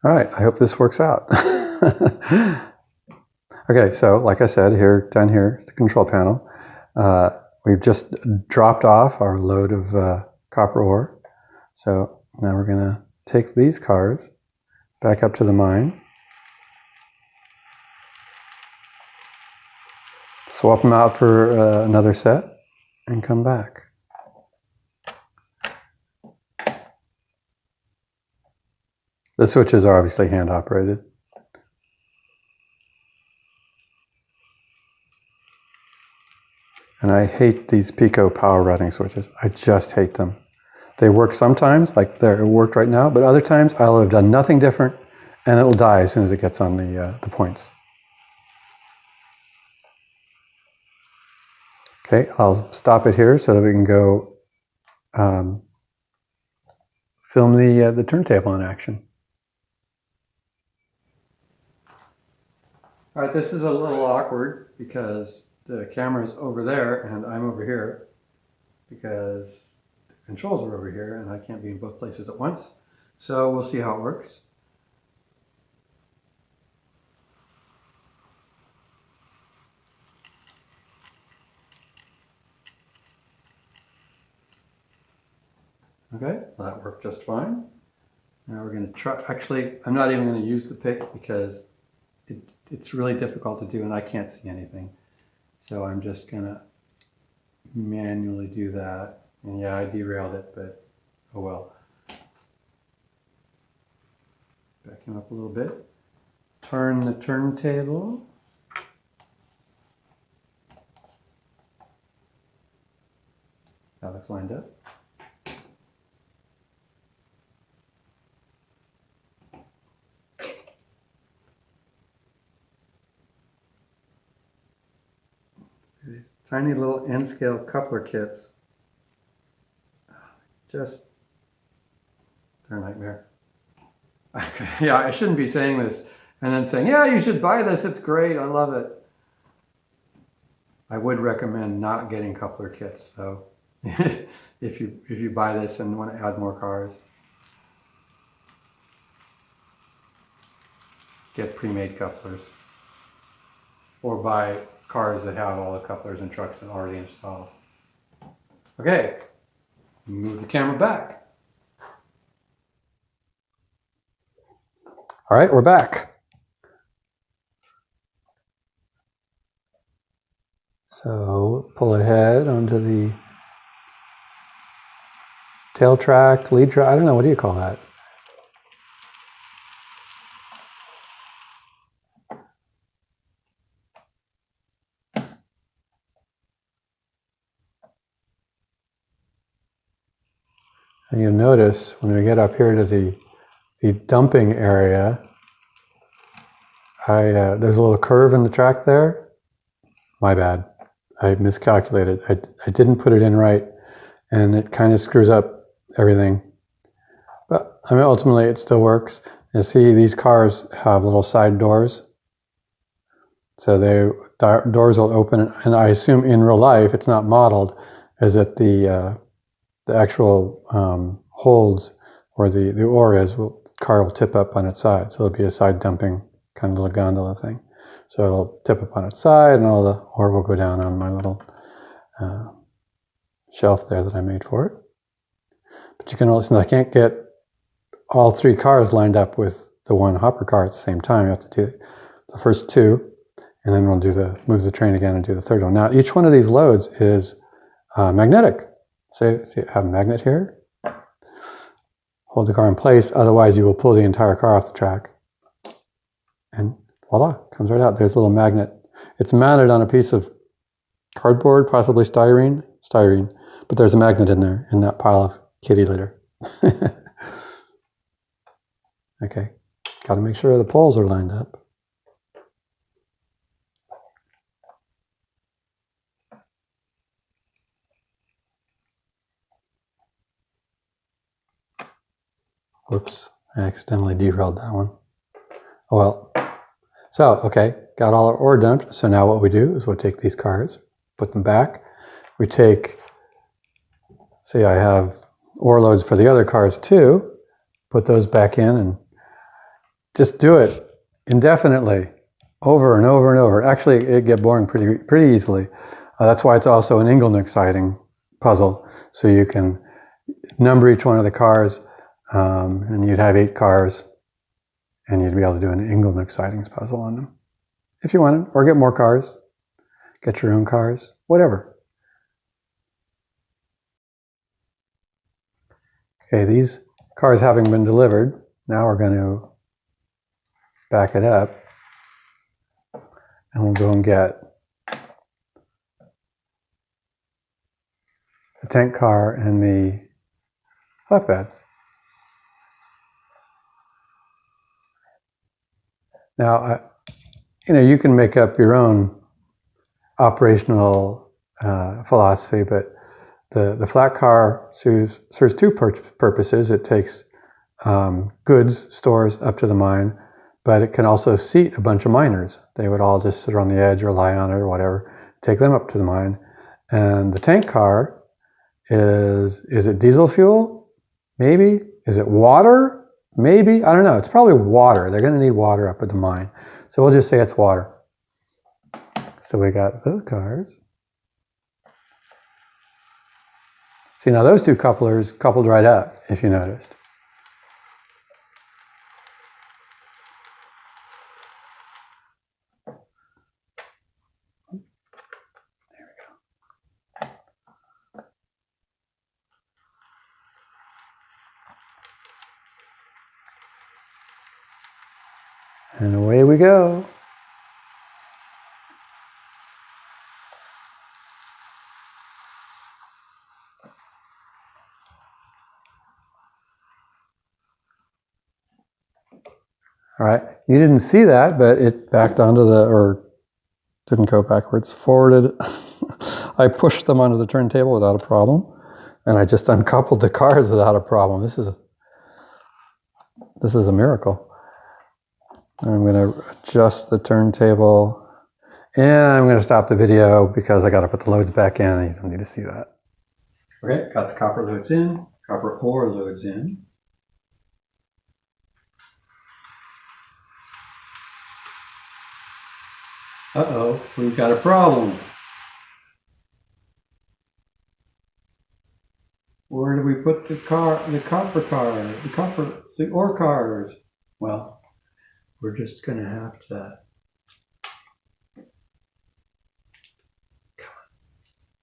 All right, I hope this works out. Okay, so like I said, down here is the control panel. We've just dropped off our load of copper ore. So now we're going to take these cars back up to the mine, swap them out for another set, and come back. The switches are obviously hand operated. And I hate these Pico power routing switches. I just hate them. They work sometimes, like it worked right now, but other times I'll have done nothing different and it'll die as soon as it gets on the points. Okay, I'll stop it here so that we can go film the turntable in action. All right, this is a little awkward because the camera is over there and I'm over here because the controls are over here and I can't be in both places at once. So we'll see how it works. Okay, well, that worked just fine. Now we're going to try, actually, I'm not even going to use the pick because it's really difficult to do and I can't see anything. So I'm just going to manually do that. And yeah, I derailed it, but oh well. Back him up a little bit. Turn the turntable. That looks lined up. These tiny little N-scale coupler kits, they're a nightmare. Yeah, I shouldn't be saying this and then saying, yeah, you should buy this, it's great, I love it. I would recommend not getting coupler kits though, if you buy this and want to add more cars. Get pre-made couplers. Or buy cars that have all the couplers and trucks already installed. Okay, move the camera back. All right, we're back. So pull ahead onto the tail track, lead track, I don't know, what do you call that? And you'll notice when we get up here to the dumping area, there's a little curve in the track there. My bad. I miscalculated. I didn't put it in right, and it kind of screws up everything. But I mean, ultimately, it still works. You see, these cars have little side doors, so doors will open. And I assume in real life, it's not modeled, is that the actual holds where the ore is, car will tip up on its side. So there'll be a side dumping kind of little gondola thing. So it'll tip up on its side and all the ore will go down on my little shelf there that I made for it. But you can also, I can't get all three cars lined up with the one hopper car at the same time. You have to do the first two, and then we'll move the train again and do the third one. Now each one of these loads is magnetic. So see, I have a magnet here. Hold the car in place, otherwise you will pull the entire car off the track. And voila, comes right out. There's a little magnet. It's mounted on a piece of cardboard, possibly styrene, but there's a magnet in there, in that pile of kitty litter. Okay, got to make sure the poles are lined up. Whoops, I accidentally derailed that one. Oh well. So, okay, got all our ore dumped. So now what we do is we'll take these cars, put them back. We take, see, I have ore loads for the other cars too, put those back in, and just do it indefinitely, over and over and over. Actually, it get boring pretty easily. That's why it's also an Inglenook siding puzzle. So you can number each one of the cars, and you'd have 8 cars, and you'd be able to do an Inglenook sidings puzzle on them if you wanted, or get more cars, get your own cars, whatever. Okay, these cars having been delivered, now we're going to back it up, and we'll go and get the tank car and the flatbed. Now, you can make up your own operational philosophy, but the flat car serves 2 purposes. It takes goods, stores up to the mine, but it can also seat a bunch of miners. They would all just sit on the edge or lie on it or whatever, take them up to the mine. And the tank car is it diesel fuel? Maybe. Is it water? Maybe. I don't know. It's probably water. They're going to need water up at the mine. So we'll just say it's water. So we got those cars. See, now those 2 couplers coupled right up, if you noticed. There we go. And away we go. All right, you didn't see that, but it backed onto or didn't go backwards, forwarded. I pushed them onto the turntable without a problem, and I just uncoupled the cars without a problem. This is a miracle. I'm going to adjust the turntable, and I'm going to stop the video because I got to put the loads back in, and you don't need to see that. Okay, got the copper loads in, copper ore loads in. Uh-oh, we've got a problem. Where do we put the ore cars? Well, we're just going to have to...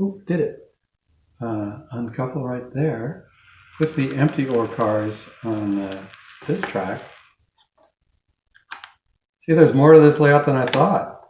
Oh, did it. Uncouple right there. Put the empty ore cars on this track. See, there's more to this layout than I thought.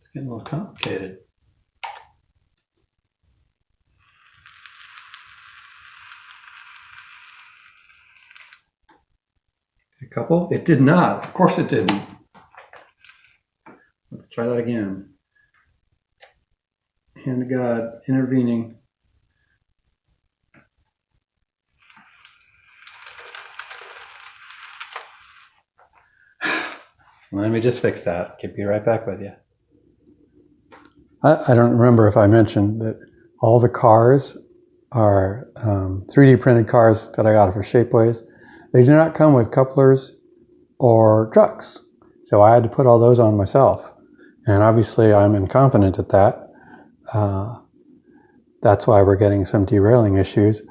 It's getting a little complicated. A couple? It did not. Of course it didn't. Let's try that again. Hand of God intervening. Let me just fix that. I'll be right back with you. I don't remember if I mentioned that all the cars are 3D printed cars that I got for Shapeways. They do not come with couplers or trucks. So I had to put all those on myself. And obviously I'm incompetent at that. That's why we're getting some derailing issues.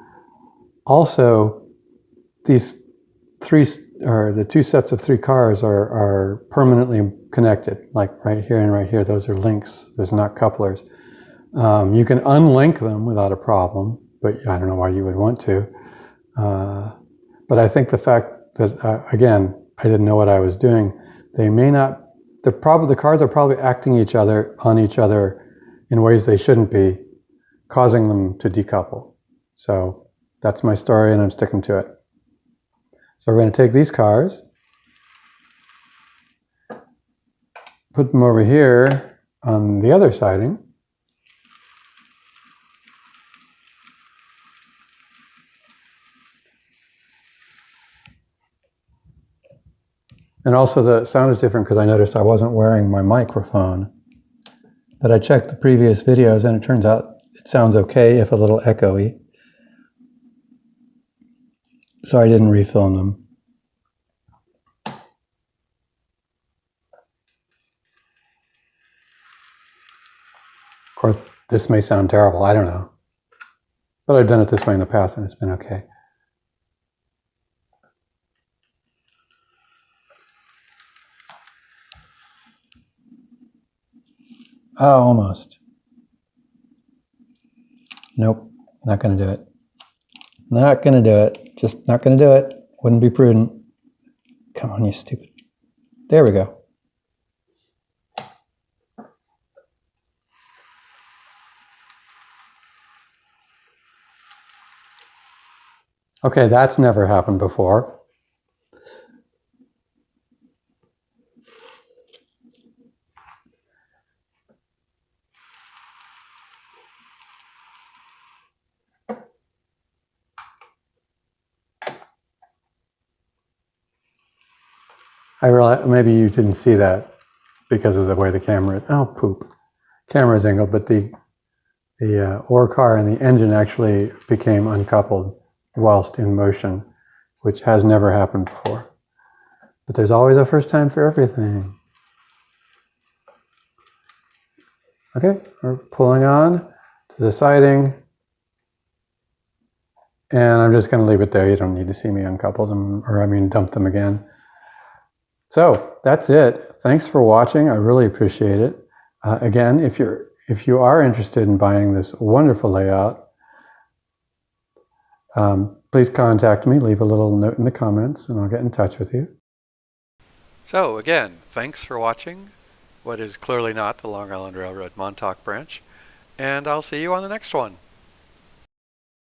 Also, these the 2 sets of 3 cars are permanently connected, like right here and right here. Those are links. There's not couplers. You can unlink them without a problem, but I don't know why you would want to. But I think the fact that, again, I didn't know what I was doing, they may not, the cars are probably acting on each other in ways they shouldn't be, causing them to decouple. So that's my story, and I'm sticking to it. So we're going to take these cars, put them over here on the other siding. And also the sound is different because I noticed I wasn't wearing my microphone. But I checked the previous videos and it turns out it sounds okay, if a little echoey. So I didn't refilm them. This may sound terrible, I don't know. But I've done it this way in the past and it's been okay. Oh, almost. Nope, not going to do it. Not going to do it. Just not going to do it. Wouldn't be prudent. Come on, you stupid. There we go. Okay, that's never happened before. I realize maybe you didn't see that because of the way the camera, oh poop, camera's angled, but the ore car and the engine actually became uncoupled whilst in motion, which has never happened before. But there's always a first time for everything. Okay, we're pulling on to the siding. And I'm just going to leave it there. You don't need to see me uncouple them, or dump them again. So that's it. Thanks for watching. I really appreciate it. Again, if you are interested in buying this wonderful layout, please contact me. Leave a little note in the comments, and I'll get in touch with you. So again, thanks for watching what is clearly not the Long Island Railroad Montauk branch, and I'll see you on the next one.